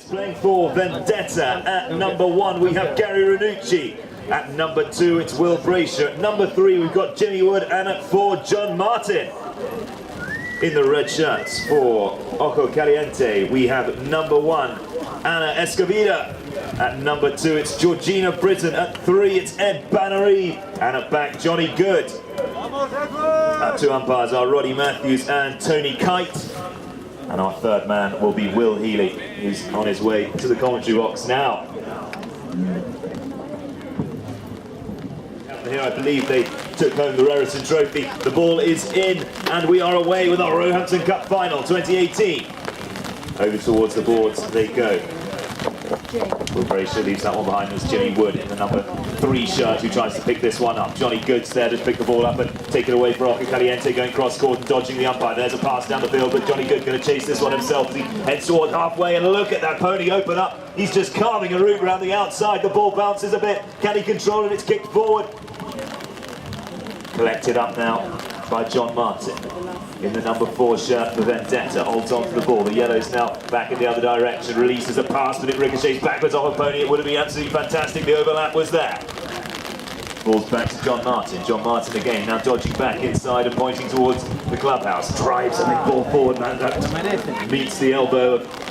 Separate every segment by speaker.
Speaker 1: Playing for Vendetta at number 1, we have Gary Ranucci. At number 2, it's Will Brasher. At number 3, we've got Jimmy Wood. And at 4, John Martin. In the red shirts for Ojo Caliente, we have number 1, Anna Escovida. At number 2, it's Georgina Britton. At 3, it's Ed Bannery. And at back, Johnny Good. Our 2 umpires are Roddy Matthews and Tony Kite. And our 3rd man will be Will Healy, who's on his way to the commentary box now. Here I believe they took home the Roehampton Trophy. The ball is in and we are away with our Roehampton Cup Final 2018. Over towards the boards they go. Will Brasher leaves that one behind. There's Jimmy Wood in the number 3 shirt who tries to pick this one up. Johnny Good's there to pick the ball up and take it away for Ojo Caliente, going cross court and dodging the umpire. There's a pass down the field, but Johnny Good going to chase this one himself as he heads towards halfway, and look at that pony open up. He's just carving a route around the outside. The ball bounces a bit. Can he control it? It's kicked forward. Collected up now by John Martin in the number 4 shirt for Vendetta. Holds on to the ball. The yellow's now back in the other direction. Releases a pass, but it ricochets backwards off a pony. It would have been absolutely fantastic. The overlap was there. Ball's back to John Martin. John Martin again, now dodging back inside and pointing towards the clubhouse. Drives a big ball forward, and that meets the elbow of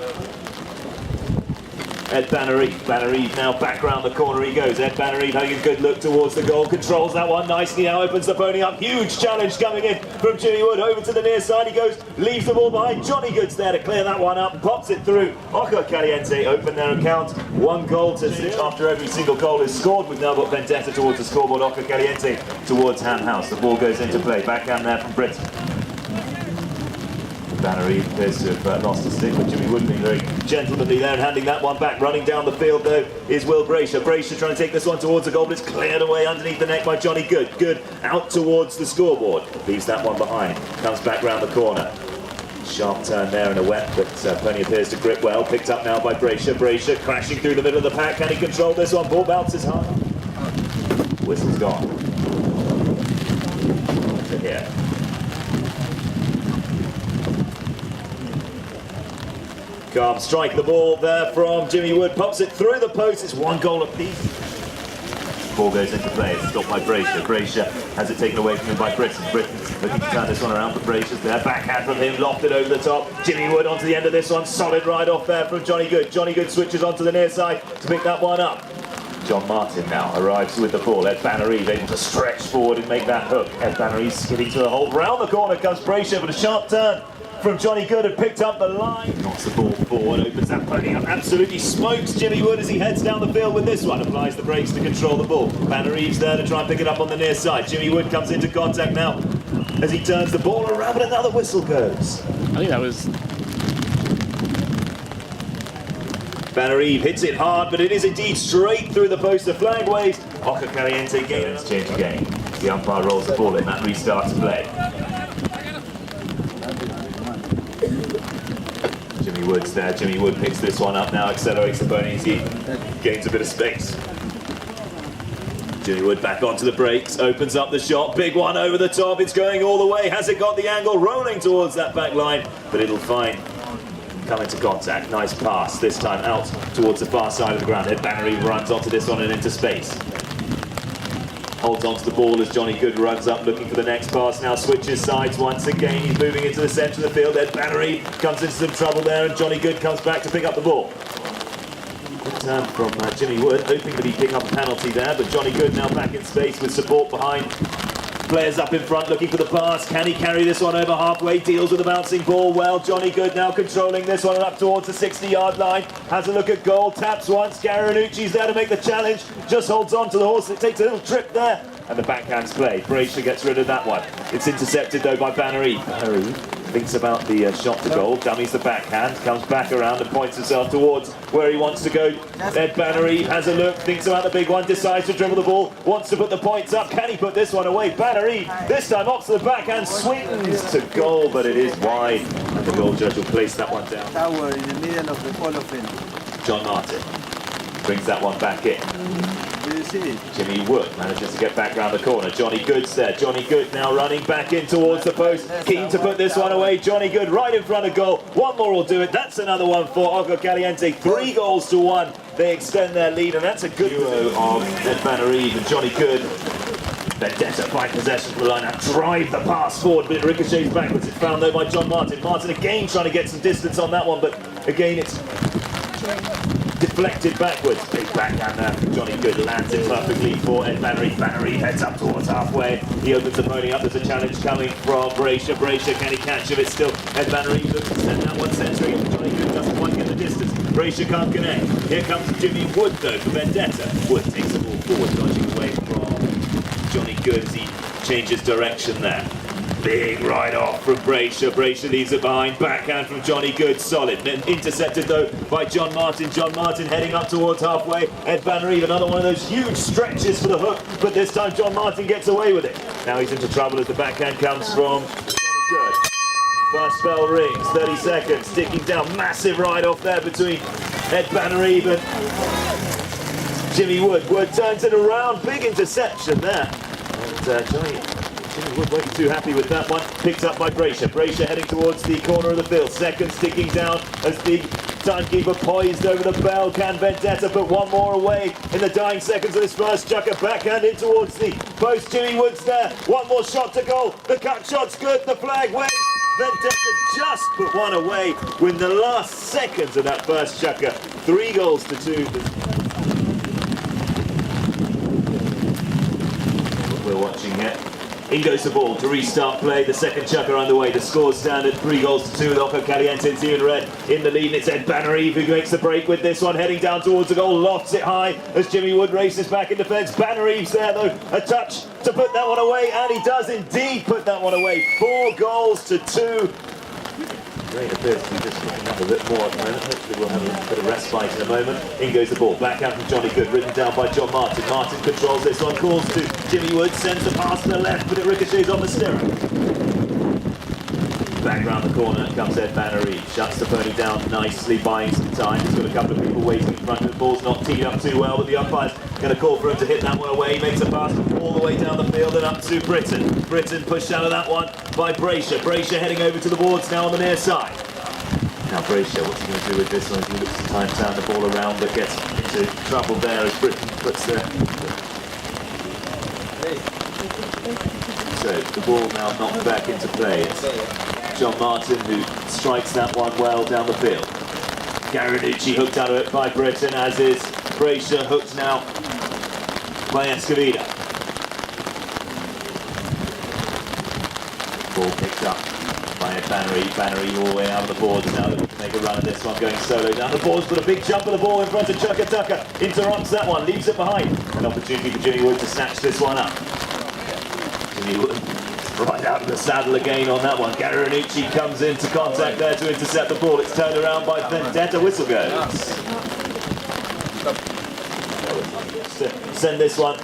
Speaker 1: Ed Bannery. Bannery now back round the corner he goes. Ed Bannery having a good look towards the goal. Controls that one nicely. Now opens the pony up. Huge challenge coming in from Jimmy Wood. Over to the near side he goes. Leaves the ball behind. Johnny Good's there to clear that one up. Pops it through. Ojo Caliente open their account. 1 goal to 0. After every single goal is scored, we've now got Vendetta towards the scoreboard. Ojo Caliente towards Ham House. The ball goes into play. Backhand there from Britain. Bannery appears to have lost a stick, but Jimmy Wood being very gentlemanly there and handing that one back. Running down the field though is Will Brasher. Brasher trying to take this one towards the goal, but it's cleared away underneath the net by Johnny Good. Good out towards the scoreboard. Leaves that one behind. Comes back round the corner. Sharp turn there and a wet, but pony appears to grip well. Picked up now by Brasher. Brasher crashing through the middle of the pack. Can he control this one? Ball bounces hard. Whistle's gone. To here. Calm strike the ball there from Jimmy Wood, pops it through the post. It's 1 goal apiece. Ball goes into play. It's stopped by Brasher. Brasher has it taken away from him by Britton. Britton's looking to turn this one around, but Brasher's there. Backhand from him, lofted over the top. Jimmy Wood onto the end of this one. Solid ride off there from Johnny Good. Johnny Good switches onto the near side to pick that one up. John Martin now arrives with the ball. Ed Bannery able to stretch forward and make that hook. Ed Bannery skidding to a hold. Round the corner comes Brasher, but a sharp turn from Johnny Good had picked up the line. Knocks the ball forward, opens that pony up, absolutely smokes Jimmy Wood as he heads down the field with this one. Applies the brakes to control the ball. Bannery's there to try and pick it up on the near side. Jimmy Wood comes into contact now as he turns the ball around, but another whistle goes.
Speaker 2: I think that was...
Speaker 1: Bannery hits it hard, but it is indeed straight through the post. The flag waves. Ojo Caliente game. Let's change again. The umpire rolls the ball in. That restarts play. Jimmy Wood's there. Jimmy Wood picks this one up now, accelerates the pony as he gains a bit of space. Jimmy Wood back onto the brakes, opens up the shot, big one over the top, it's going all the way, has it got the angle, rolling towards that back line, but it'll find, come into contact, nice pass, this time out towards the far side of the ground. Ed Bannery runs onto this one and into space. Holds onto the ball as Johnny Good runs up looking for the next pass. Now switches sides once again. He's moving into the centre of the field. Ed Bannery comes into some trouble there and Johnny Good comes back to pick up the ball. Good turn from Jimmy Wood, hoping that he'd pick up a penalty there, but Johnny Good now back in space with support behind. Players up in front looking for the pass. Can he carry this one over halfway? Deals with the bouncing ball well. Johnny Good now controlling this one up towards the 60-yard line. Has a look at goal. Taps once. Gary Ranucci's there to make the challenge. Just holds on to the horse. It takes a little trip there. And the backhand's play. Brasher gets rid of that one. It's intercepted though by Bannery. Bannery thinks about the shot to goal. Dummies the backhand. Comes back around and points himself towards where he wants to go. Ed Bannery has a look. Thinks about the big one. Decides to dribble the ball. Wants to put the points up. Can he put this one away? Bannery this time off to the backhand. Swings to goal, but it is wide. And the goal judge will place that one down.
Speaker 3: Tower in the middle of the Hall of Fame.
Speaker 1: John Martin. Brings that one back in. Jimmy Wood manages to get back round the corner. Johnny Good's there. Johnny Good now running back in towards the post. Keen to put this one away. Johnny Good right in front of goal. One more will do it. That's another one for Ojo Caliente. 3 goals to 1. They extend their lead, and that's a good duo of Ed Bannereve and Johnny Good. Vendetta by possession from the line. Now drive the pass forward, but it ricochets backwards. It's found though by John Martin. Martin again trying to get some distance on that one, but again it's deflected backwards. Big backhand there from Johnny Good. Lands it perfectly for Ed Bannereve. Bannereve heads up towards halfway. He opens the pony up. There's a challenge coming from Braysher. Braysher, can he catch him? It's still Ed Bannereve looks to send that one centering. Johnny Good doesn't quite get the distance. Braysher can't connect. Here comes Jimmy Wood though for Vendetta. Wood takes the ball forward, dodging away from Johnny Good as he changes direction there. Big right off from Braysher. Braysher leaves it behind. Backhand from Johnny Good. Solid. Then intercepted though by John Martin. John Martin heading up towards halfway. Ed Bannereve, another one of those huge stretches for the hook, but this time John Martin gets away with it. Now he's into trouble as the backhand comes from Johnny Good. First bell rings. 30 seconds. Sticking down. Massive right off there between Ed Bannereve and Jimmy Wood. Wood turns it around. Big interception there. And Jimmy Wood wasn't too happy with that one. Picked up by Braysher. Braysher heading towards the corner of the field. Second sticking down as the timekeeper poised over the bell. Can Vendetta put one more away in the dying seconds of this first chucker? Backhand in towards the post. Jimmy Wood's there. One more shot to goal. The cut shot's good. The flag waves. Vendetta just put one away within the last seconds of that first chucker. 3 goals to 2. We're watching it. In goes the ball to restart play. The second chucker underway. The score stand at 3 goals to 2 with Ojo Caliente and Team in red in the lead. And it's Ed Bannereve who makes the break with this one. Heading down towards the goal. Lofts it high as Jimmy Wood races back in defence. Bannereve's there though. A touch to put that one away. And he does indeed put that one away. 4 goals to 2. Rain appears to be just looking up a bit more at the moment. Hopefully we'll have a bit of respite in a moment. In goes the ball. Backhand from Johnny Good. Ridden down by John Martin. Martin controls this one. Calls to Jimmy Wood. Sends the pass to the left, but it ricochets on the stirrup. Back round the corner comes Ed Bannereve. Shuts the pony down nicely, buying some time. He's got a couple of people waiting in front of him. The ball's not teed up too well, but the umpire's going to call for him to hit that one away. He makes a pass all the way down the field and up to Britton. Britton pushed out of that one by Braysher. Braysher heading over to the boards now on the near side. Now Braysher, what's he going to do with this one? He looks to try and turn the ball around, but gets into trouble there as Britton puts the... So the ball now knocked back into play. It's John Martin who strikes that one well down the field. Garanucci hooked out of it by Britton, as is Braysher, hooked now by Escovida. Ball picked up by Bannereve. Bannereve all the way out of the boards now, looking to make a run at this one, going solo down the boards, but a big jump of the ball in front of Chucker Tucker. Interrupts that one, leaves it behind. An opportunity for Jimmy Wood to snatch this one up. Jimmy Wood right out of the saddle again on that one. Garanucci comes into contact there to intercept the ball. It's turned around by Vendetta. Whistle goes. Send this one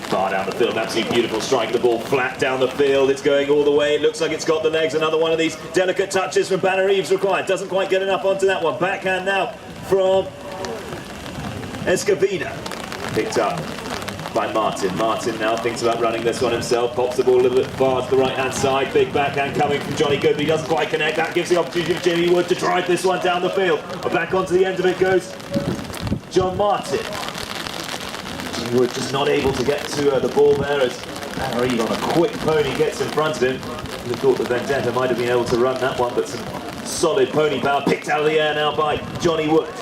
Speaker 1: far down the field. Absolutely beautiful strike. The ball flat down the field. It's going all the way. It looks like it's got the legs. Another one of these delicate touches from Bannereve's required. Doesn't quite get enough onto that one. Backhand now from Escovida. Picked up by Martin. Martin now thinks about running this one himself. Pops the ball a little bit far to the right-hand side. Big backhand coming from Johnny Good, but he doesn't quite connect. That gives the opportunity for Jimmy Wood to drive this one down the field. Back onto the end of it goes John Martin. Jimmy Wood just not able to get to the ball there as Bannereve on a quick pony gets in front of him. We thought that Vendetta might have been able to run that one, but some solid pony power picked out of the air now by Johnny Wood.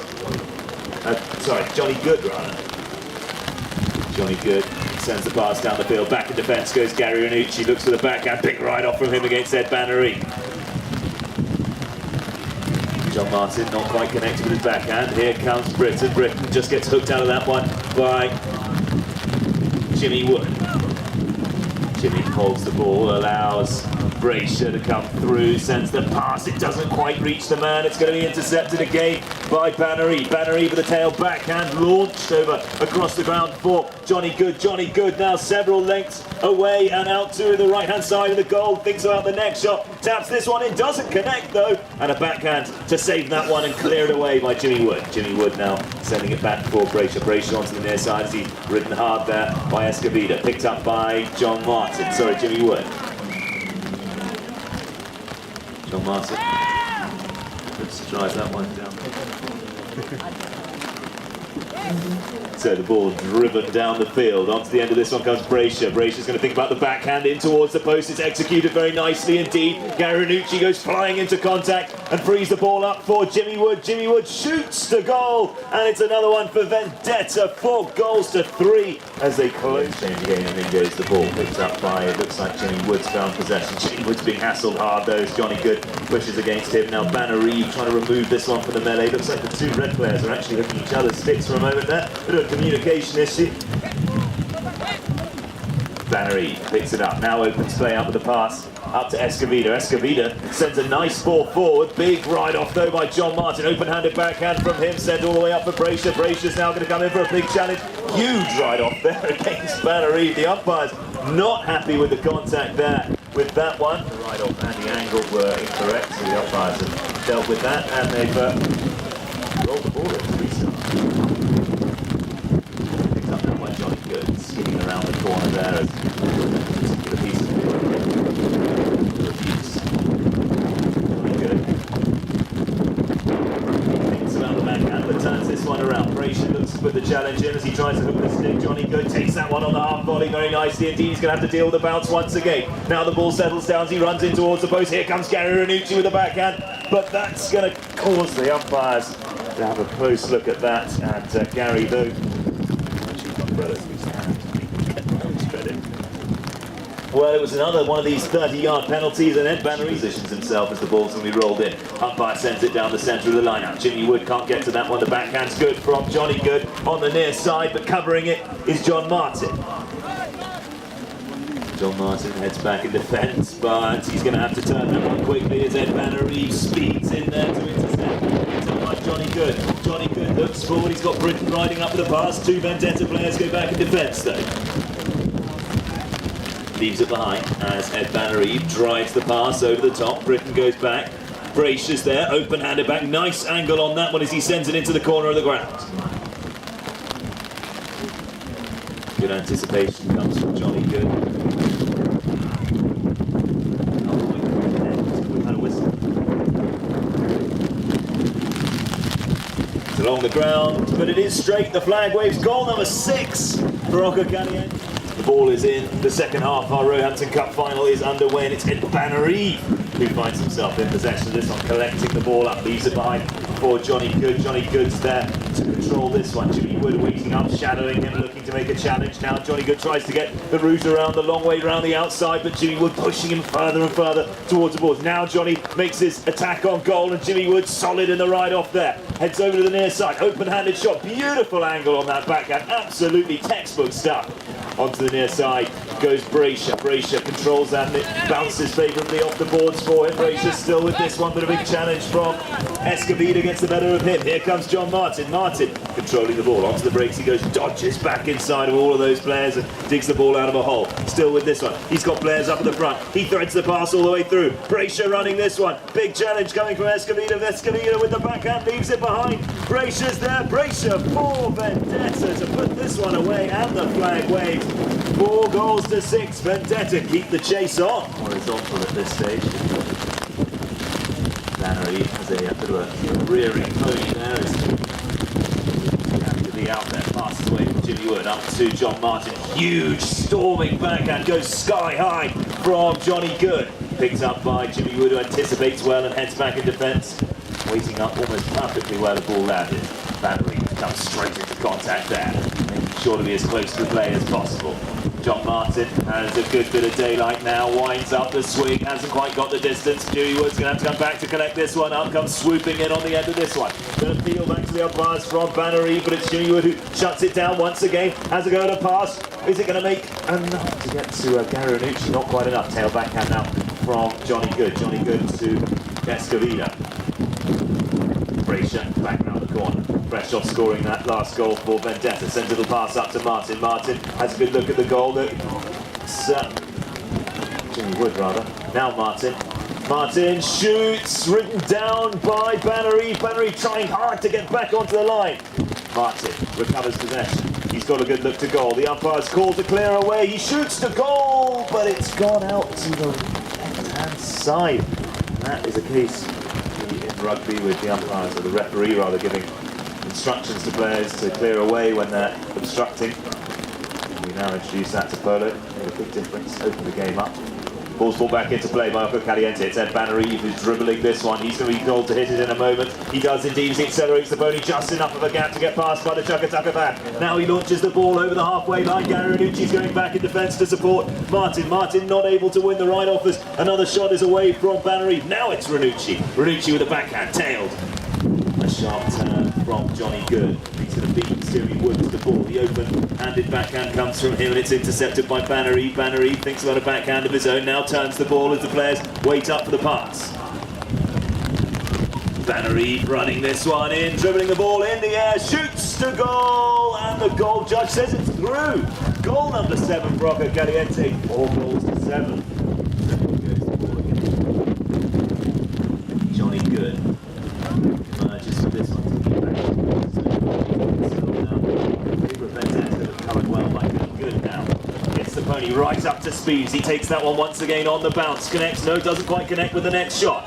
Speaker 1: Johnny Good rather. Johnny Good sends the pass down the field. Back in defence goes Gary Ranucci. Looks for the backhand. Big right off from him against Ed Bannereve. John Martin not quite connected with his backhand. Here comes Britton. Britton just gets hooked out of that one by Jimmy Wood. Jimmy holds the ball, allows Braysher to come through, sends the pass, it doesn't quite reach the man, it's going to be intercepted again by Bannery. Bannery with the tail backhand launched over across the ground for Johnny Good. Johnny Good now several lengths away and out to the right hand side of the goal, thinks about the next shot, taps this one in, doesn't connect though, and a backhand to save that one and clear it away by Jimmy Wood. Jimmy Wood now sending it back for Braysher. Braysher onto the near side as he's ridden hard there by Escovida, picked up by John Martin, sorry, Jimmy Wood. John Martin, let's drive that one down. So the ball driven down the field. Onto the end of this one comes Braysher. Braysher's going to think about the backhand in towards the post. It's executed very nicely indeed. Gary Ranucci goes flying into contact and frees the ball up for Jimmy Wood. Jimmy Wood shoots to goal, and it's another one for Vendetta. 4 goals to 3 as they close. Change again, and then goes the ball. Picked up by, it looks like Jimmy Wood's found possession. Jimmy Wood's being hassled hard though as Johnny Good pushes against him. Now Bannery trying to remove this one from the melee. Looks like the 2 red players are actually hooking each other's sticks for a moment there. Bit of a communication issue. Bannery picks it up, now opens play up with the pass up to Escovida. Escovida sends a nice ball forward, big ride off though by John Martin, open-handed backhand from him, sent all the way up for Braysher. Braysher's now going to come in for a big challenge, huge ride off there against Bannery. The umpires not happy with the contact there with that one. The ride off and the angle were incorrect, so the umpires have dealt with that and they've rolled the ball at restart. Skidding around the corner there as a piece of refuse. Very good. Thinks about the backhand but turns this one around. Braysher looks to put the challenge in as he tries to hook the stick. Johnny Good takes that one on the half volley very nicely indeed. He's going to have to deal with the bounce once again. Now the ball settles down as he runs in towards the post. Here comes Gary Ranucci with the backhand, but that's going to cause the umpires to have a close look at that. And Gary, though, well, it was another one of these 30-yard penalties, and Ed Bannery positions himself as the ball's going to be rolled in. Umpire sends it down the centre of the line-out. Jimmy Wood can't get to that one. The backhand's good from Johnny Good on the near side, but covering it is John Martin. John Martin heads back in defence, but he's going to have to turn that one quickly as Ed Bannery speeds in there to intercept. Johnny Good. Johnny Good looks forward, he's got Britain riding up with the pass. 2 Vendetta players go back in defence though. Leaves it behind as Ed Bannery drives the pass over the top. Britain goes back. Braysher's there, open-handed back. Nice angle on that one as he sends it into the corner of the ground. Good anticipation comes from Johnny Good. Along the ground, but it is straight. The flag waves. Goal number 6 for Roehampton. The ball is in. The second half, our Roehampton Cup Final is underway, and it's Ed Bannery who finds himself in possession of this one, collecting the ball up, leaves it behind for Johnny Good. Johnny Good's there to control this one. Jimmy Wood waiting up, shadowing him, looking to make a challenge. Now Johnny Good tries to get the route around, the long way around the outside, but Jimmy Wood pushing him further and further towards the boards. Now Johnny makes his attack on goal, and Jimmy Wood solid in the ride off there. Heads over to the near side, open-handed shot, beautiful angle on that backhand, absolutely textbook stuff. Onto the near side goes Braysher. Braysher controls that and it bounces favourably off the boards for him. Braysher still with this one, but a big challenge from Escovida gets the better of him. Here comes John Martin. Martin controlling the ball. Onto the breaks he goes, dodges back inside of all of those players and digs the ball out of a hole. Still with this one. He's got players up at the front. He threads the pass all the way through. Braysher running this one. Big challenge coming from Escovida. Escovida with the backhand leaves it behind. Braysher's there. Braysher for Vendetta to put this one away, and the flag waves. 4 goals to 6. Vendetta keep the chase on. Horizontal at this stage. Bannery has a bit of a rearing pony there. Happy to be out there. Passes away from Jimmy Wood up to John Martin. Huge storming backhand goes sky high from Johnny Good. Picked up by Jimmy Wood, who anticipates well and heads back in defence. Waiting up almost perfectly where the ball landed. Bannery comes straight into contact there, making sure to be as close to the play as possible. John Martin has a good bit of daylight now, winds up the swing, hasn't quite got the distance. Jimmy Wood's going to have to come back to collect this one up, comes swooping in on the end of this one. Going to peel back to the umpires from Bannery, but it's Jimmy Wood who shuts it down once again, has a go at a pass. Is it going to make enough to get to Gary Ranucci? Not quite enough. Tail backhand now from Johnny Good. Johnny Good to Escovida. Brasher back round the corner. Fresh off scoring that last goal for Vendetta. Sends a little pass up to Martin. Martin has a good look at the goal. Jimmy Wood rather. Now Martin. Martin shoots, written down by Bannery. Bannery trying hard to get back onto the line. Martin recovers possession. He's got a good look to goal. The umpire's called to clear away. He shoots to goal, but it's gone out to the left-hand side. And that is a case in rugby with the umpires, or the referee rather, giving instructions to players to clear away when they're obstructing. We now introduce that to polo. Made a big difference. Open the game up. Ball's brought back into play by Oko Caliente. It's Ed Bannery who's dribbling this one. He's going to be told to hit it in a moment. He does indeed. He accelerates the bony just enough of a gap to get past by the Chukka back. Now he launches the ball over the halfway line. Gary Ranucci's going back in defence to support Martin. Martin not able to win the right offers. Another shot is away from Bannery. Now it's Ranucci. Ranucci with a backhand, tailed. A sharp turn from Johnny Good. He's going to beat Stewie Wood to the ball. The open-handed backhand comes from him and it's intercepted by Bannery. Bannery thinks about a backhand of his own, now turns the ball as the players wait up for the pass. Bannery running this one in, dribbling the ball in the air, shoots to goal, and the goal judge says it's through. Goal number 7 for Rocco Caliente, 4 goals to 7. Johnny Good. Emerges from this one to the back. Still now. Vendetta covered well by Good now. Gets the pony right up to speed. He takes that one once again on the bounce. Connects, no, doesn't quite connect with the next shot.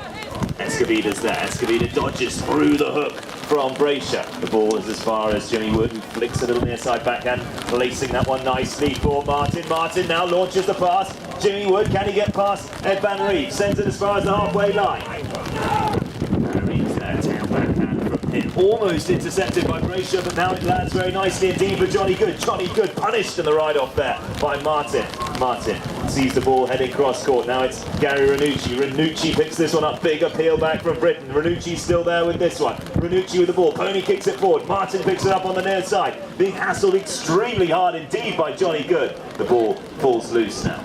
Speaker 1: Escovida's there. Escovida dodges through the hook from Brasher. The ball is as far as Jimmy Wood, who flicks a little near side backhand, placing that one nicely for Martin. Martin now launches the pass. Jimmy Wood, can he get past Ed Bannery? Sends it as far as the halfway line. Bannery's there, tail backhand from him. Almost intercepted by Brasher, but now it lands very nicely indeed for Johnny Good. Johnny Good punished in the ride off there by Martin. Martin sees the ball heading cross court. Now it's Gary Ranucci. Ranucci picks this one up. Big appeal back from Britain. Ranucci's still there with this one. Ranucci with the ball. Pony kicks it forward. Martin picks it up on the near side. Being hassled extremely hard indeed by Johnny Good. The ball falls loose now.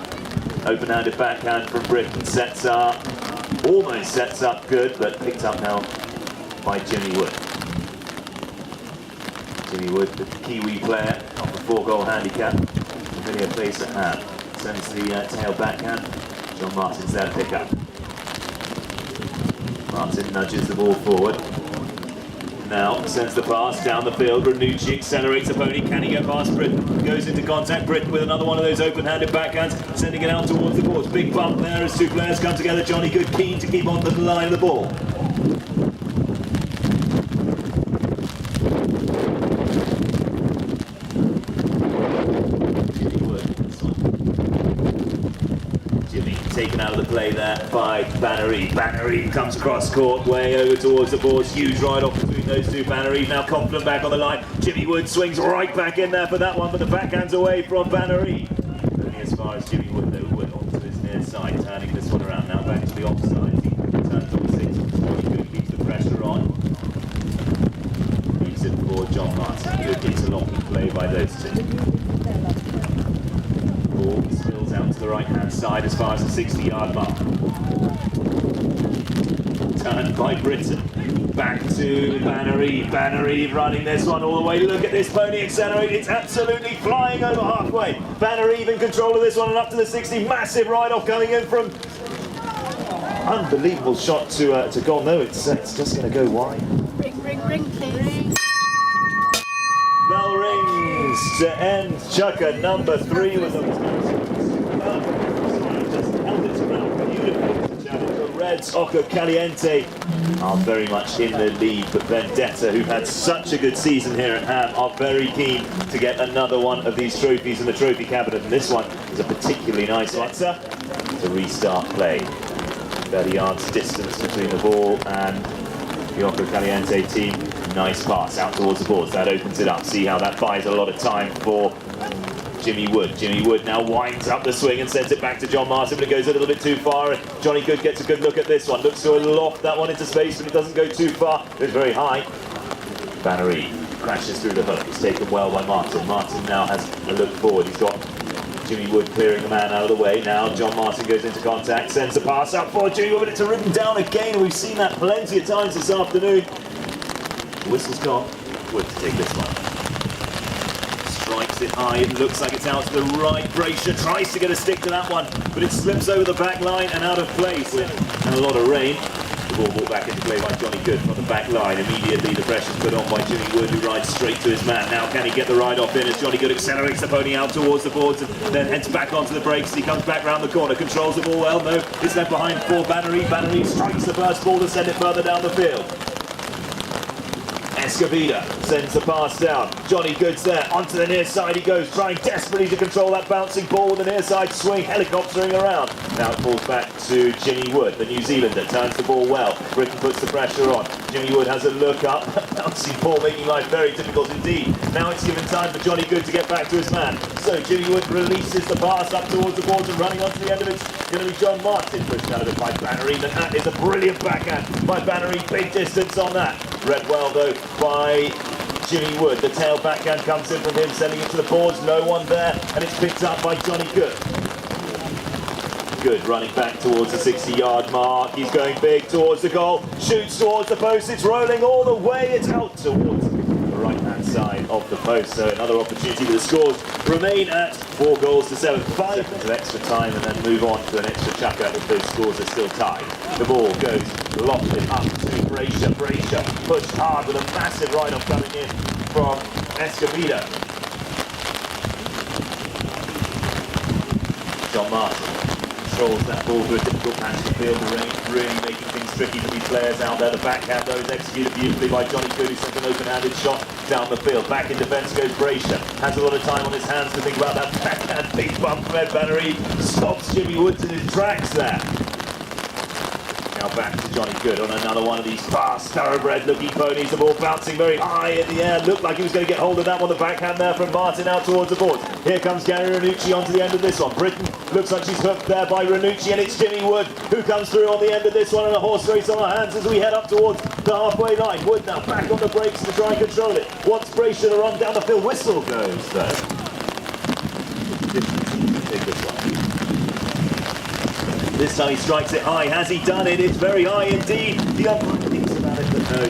Speaker 1: Open-handed backhand from Britain. Sets up. Almost sets up Good, but picked up now by Jimmy Wood. Jimmy Wood, the Kiwi player, off the 4-goal handicap. Familiar place at hand. Sends the tail backhand. John Martin's there to pick up. Martin nudges the ball forward. Now sends the pass down the field. Ranucci accelerates the pony. Can he get past Britain? Goes into contact. Britain with another one of those open-handed backhands, sending it out towards the boards. Big bump there as two players come together. Johnny Good keen to keep on the line of the ball. Taken out of the play there by Bannery. Bannery comes across court, way over towards the boards. Huge ride-off between those two. Bannery now confident back on the line. Jimmy Wood swings right back in there for that one, but the backhand's away from Bannery. Only as far as Jimmy Wood, though. Wood onto his near side, turning this one around. Now back to the offside. He turns on the 6. Good keeps the pressure on. Leaves it for John Martin. Good gets a locking play by those two. Ball spills out to the right-hand side as far as the 60-yard mark. Turned by Britain. Back to Bannery. Bannery running this one all the way. Look at this pony accelerate. It's absolutely flying over halfway. Bannery in control of this one and up to the 60. Massive ride-off coming in from... Unbelievable shot to goal. No, it's just going to go wide.
Speaker 2: Ring, please.
Speaker 1: Bell rings to end Chukka number 3 with a just held it around beautifully. The Reds, Oko Caliente, are very much in the lead, but Vendetta, who've had such a good season here at Ham, are very keen to get another one of these trophies in the trophy cabinet, and this one is a particularly nice one. To restart play. 30 yards distance between the ball and the Oko Caliente team. Nice pass out towards the boards. That opens it up. See how that buys a lot of time for Jimmy Wood. Jimmy Wood now winds up the swing and sends it back to John Martin, but it goes a little bit too far. And Johnny Good gets a good look at this one. Looks to loft that one into space, but it doesn't go too far. It's very high. Bannery crashes through the hook. It's taken well by Martin. Martin now has a look forward. He's got Jimmy Wood clearing the man out of the way. Now John Martin goes into contact, sends the pass up for Jimmy Wood, but it's ridden down again. We've seen that plenty of times this afternoon. The whistle's gone. Wood to take this one. Strikes it high, it looks like it's out to the right. Braysher tries to get a stick to that one, but it slips over the back line and out of place. And a lot of rain. The ball brought back into play by Johnny Good from the back line. Immediately the pressure's put on by Jimmy Wood, who rides straight to his man. Now can he get the ride off in as Johnny Good accelerates the pony out towards the boards and then heads back onto the brakes. He comes back round the corner, controls the ball well. No, it's left behind for Bannery. Bannery strikes the first ball to send it further down the field. Escovida sends the pass down. Johnny Good's there. Onto the near side he goes, trying desperately to control that bouncing ball with a near side swing, helicoptering around. Now it falls back to Jimmy Wood, the New Zealander. Turns the ball well. Britain puts the pressure on. Jimmy Wood has a look up. Bouncing ball making life very difficult indeed. Now it's given time for Johnny Good to get back to his man. So Jimmy Wood releases the pass up towards the boards and running onto the end of it's going to be John Martin. Pushed out of it by Bannery. And that is a brilliant backhand by Bannery. Big distance on that. Read well though by Jimmy Wood. The tail backhand comes in from him, sending it to the boards. No one there, and it's picked up by Johnny Good. Good running back towards the 60-yard mark. He's going big towards the goal. Shoots towards the post. It's rolling all the way. It's out towards the right-hand side of the post. So another opportunity, but the scores remain at 4-7. 5 into extra time and then move on to an extra chucker if those scores are still tied. The ball goes lofted up to Braysher. Braysher pushed hard with a massive ride-off coming in from Escovida. John Martin controls that ball for a difficult patch to field. The rain really making things tricky for these players out there. The backhand though is executed beautifully by Johnny Good, who sent an open-handed shot down the field. Back in defence goes Braysher. Has a lot of time on his hands to think about that backhand. Big bump from Ed Bannery. Stops Jimmy Woods in his tracks there. Now back to Johnny Good on another one of these fast, thoroughbred-looking ponies. The ball bouncing very high in the air. Looked like he was going to get hold of that one. The backhand there from Martin out towards the boards. Here comes Gary Ranucci onto the end of this one. Britain looks like she's hooked there by Ranucci, and it's Jimmy Wood who comes through on the end of this one, and a horse race on our hands as we head up towards the halfway line. Wood now back on the brakes to try and control it. Wants Braysher to run down the field. Whistle goes though. Take this one. This time he strikes it high. Has he done it? It's very high indeed. The umpire thinks about it, but no,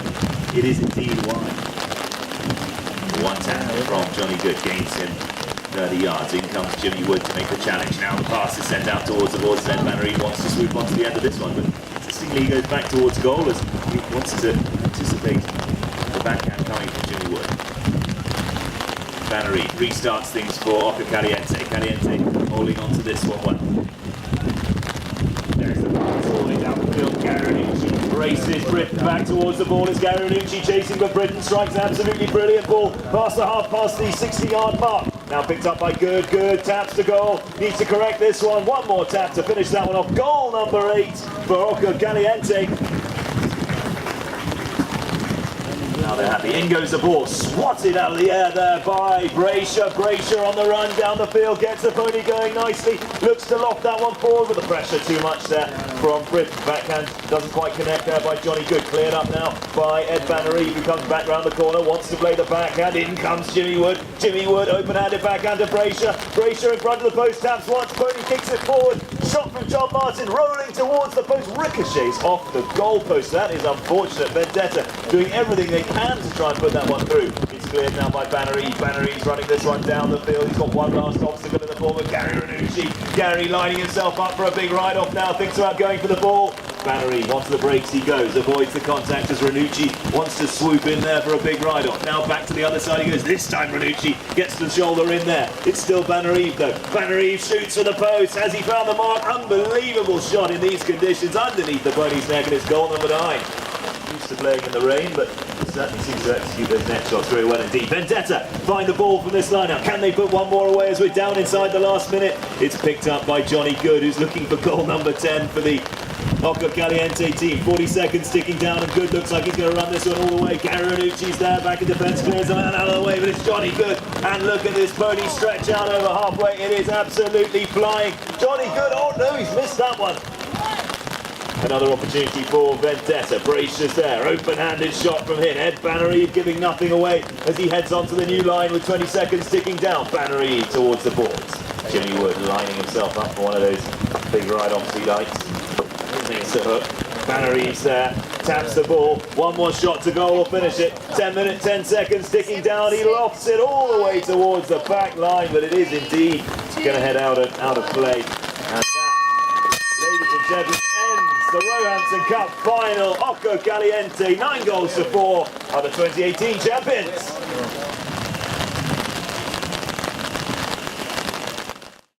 Speaker 1: it is indeed wide. One tap from Johnny Good gains him 30 yards. In comes Jimmy Wood to make the challenge. Now the pass is sent out towards the boards. Then Bannery wants to swoop onto the end of this one, but interestingly he goes back towards goal as he wants to anticipate the backhand coming from Jimmy Wood. Bannery restarts things for Oka Caliente. Caliente holding on to this one well. There's the pass all the way down the field. Garanucci races Britain back towards the ball. It's Garanucci chasing, but Britain strikes an absolutely brilliant ball past the half, past the 60-yard mark. Now picked up by Good. Good taps to goal. Needs to correct this one. One more tap to finish that one off. Goal number 8 for Oka Caliente. Now they're happy. In goes the ball, swatted out of the air there by Braysher. Braysher on the run down the field, gets the pony going nicely. Looks to loft that one forward with the pressure too much there from Britain. Backhand doesn't quite connect there by Johnny Good. Cleared up now by Ed Bannery, who comes back round the corner, wants to play the backhand. In comes Jimmy Wood. Jimmy Wood, open-handed backhand to Braysher. Braysher in front of the post, taps once, pony kicks it forward. Shot from John Martin, rolling towards the post, ricochets off the goal post. That is unfortunate. Vendetta doing everything they can to try and put that one through. It's cleared now by Bannery. Bannery's running this one down the field. He's got one last obstacle in the form of Gary Ranucci. Gary lining himself up for a big ride-off now, thinks about going for the ball. Bannery onto the brakes he goes, avoids the contact as Ranucci wants to swoop in there for a big ride-off. Now back to the other side he goes. This time Ranucci gets the shoulder in there. It's still Bannery though. Bannery shoots for the post. Has he found the mark? Unbelievable shot in these conditions underneath the pony's neck, and it's goal number 9. Used to playing in the rain, but certainly seems to execute those net shots very well indeed. Vendetta find the ball from this line. Now can they put one more away as we're down inside the last minute? It's picked up by Johnny Good, who's looking for goal number 10 for the Oka Caliente team. 40 seconds ticking down, and Good looks like he's going to run this one all the way. Gary Ranucci's there, back in defence, clears the man out of the way, but it's Johnny Good. And look at this pony stretch out over halfway. It is absolutely flying. Johnny Good, oh no, he's missed that one. Another opportunity for Vendetta. Braysher's there. Open-handed shot from him. Ed Bannery giving nothing away as he heads onto the new line with 20 seconds ticking down. Bannery towards the boards. Jimmy Wood lining himself up for one of those big ride-off sea lights. Makes the hook. Banneries there, taps the ball. One more shot to go, we'll finish it. 10 minutes, 10 seconds, ticking down. He lofts it all the way towards the back line, but it is indeed going to head out of play. And that, ladies and gentlemen, ends the Roehampton Cup Final. Occo Caliente, 9 goals to 4, are the 2018 champions.